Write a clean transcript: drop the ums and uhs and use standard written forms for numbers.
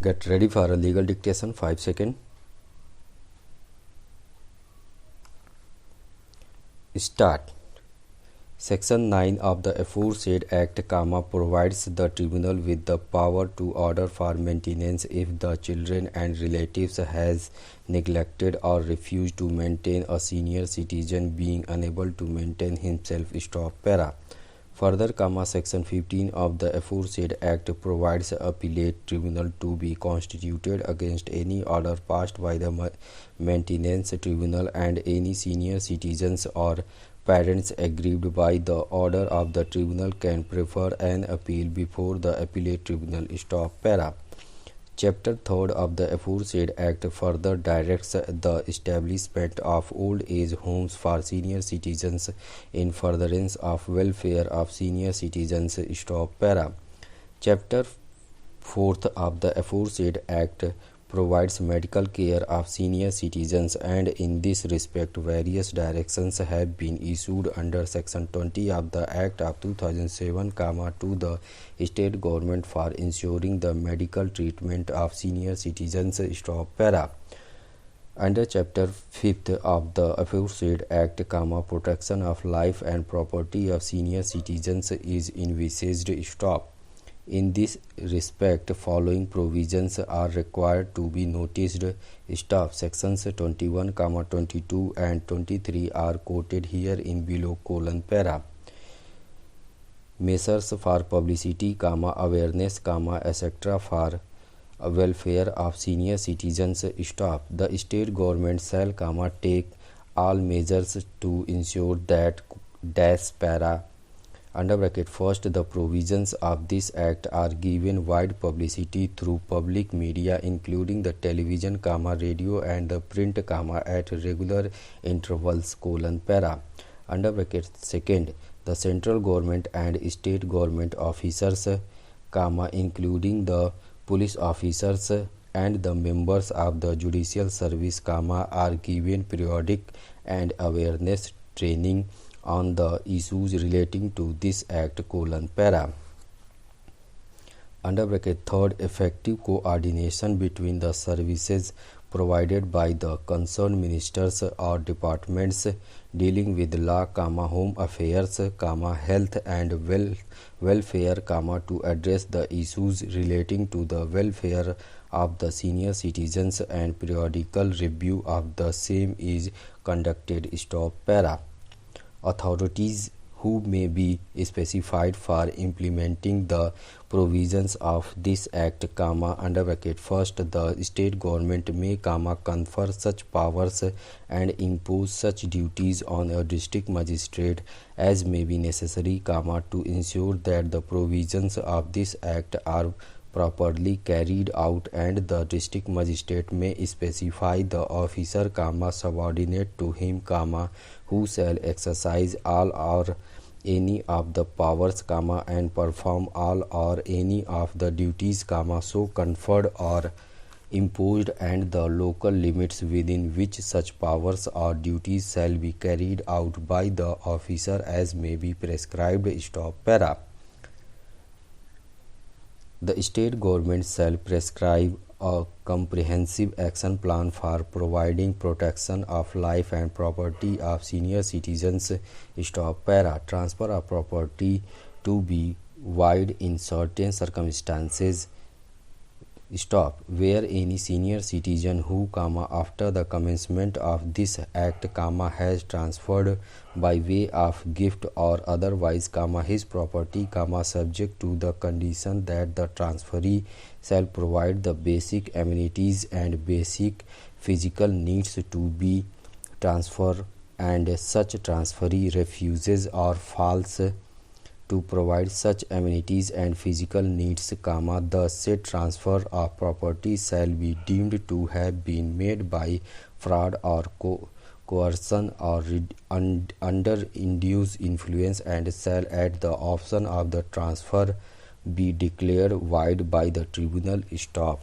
Get ready for a legal dictation. 5 seconds. Start. Section 9 of the aforesaid Act, provides the tribunal with the power to order for maintenance if the children and relatives has neglected or refused to maintain a senior citizen being unable to maintain himself. Stop para. Further, Section 15 of the aforesaid Act provides appellate tribunal to be constituted against any order passed by the maintenance tribunal, and any senior citizens or parents aggrieved by the order of the tribunal can prefer an appeal before the appellate tribunal. Stop para. Chapter 3 of the aforesaid Act further directs the establishment of old age homes for senior citizens in furtherance of welfare of senior citizens. Stop para. Chapter 4 of the aforesaid Act provides medical care of senior citizens, and in this respect various directions have been issued under Section 20 of the Act of 2007, to the state government for ensuring the medical treatment of senior citizens. Stop para. Under Chapter 5 of the aforesaid Act, protection of life and property of senior citizens is envisaged. Stop. In this respect, following provisions are required to be noticed. Stop. Sections 21, 22 and 23 are quoted here in below : para. Measures for publicity, awareness, etc. for welfare of senior citizens. Stop. The state government shall, take all measures to ensure that para. Under bracket, first, the provisions of this Act are given wide publicity through public media including the television, radio and the print, at regular intervals, para. Under bracket, second, the central government and state government officers, including the police officers and the members of the judicial service, are given periodic and awareness training on the issues relating to this Act, para. Under bracket, third, effective coordination between the services provided by the concerned ministers or departments dealing with law, home affairs, health and welfare, to address the issues relating to the welfare of the senior citizens, and periodical review of the same is conducted. Stop para. Authorities who may be specified for implementing the provisions of this Act, under bracket, first, the state government may, confer such powers and impose such duties on a district magistrate as may be necessary, to ensure that the provisions of this Act are properly carried out, and the district magistrate may specify the officer, subordinate to him, who shall exercise all or any of the powers, and perform all or any of the duties, so conferred or imposed, and the local limits within which such powers or duties shall be carried out by the officer as may be prescribed. Stop para. The state government shall prescribe a comprehensive action plan for providing protection of life and property of senior citizens. Stop para. Transfer of property to be wide in certain circumstances. Stop. Where any senior citizen who, after the commencement of this Act, has transferred by way of gift or otherwise, his property, subject to the condition that the transferee shall provide the basic amenities and basic physical needs to be transferred, and such transferee refuses or fails to provide such amenities and physical needs, the said transfer of property shall be deemed to have been made by fraud or coercion or under induced influence, and shall at the option of the transfer be declared void by the tribunal. Stop.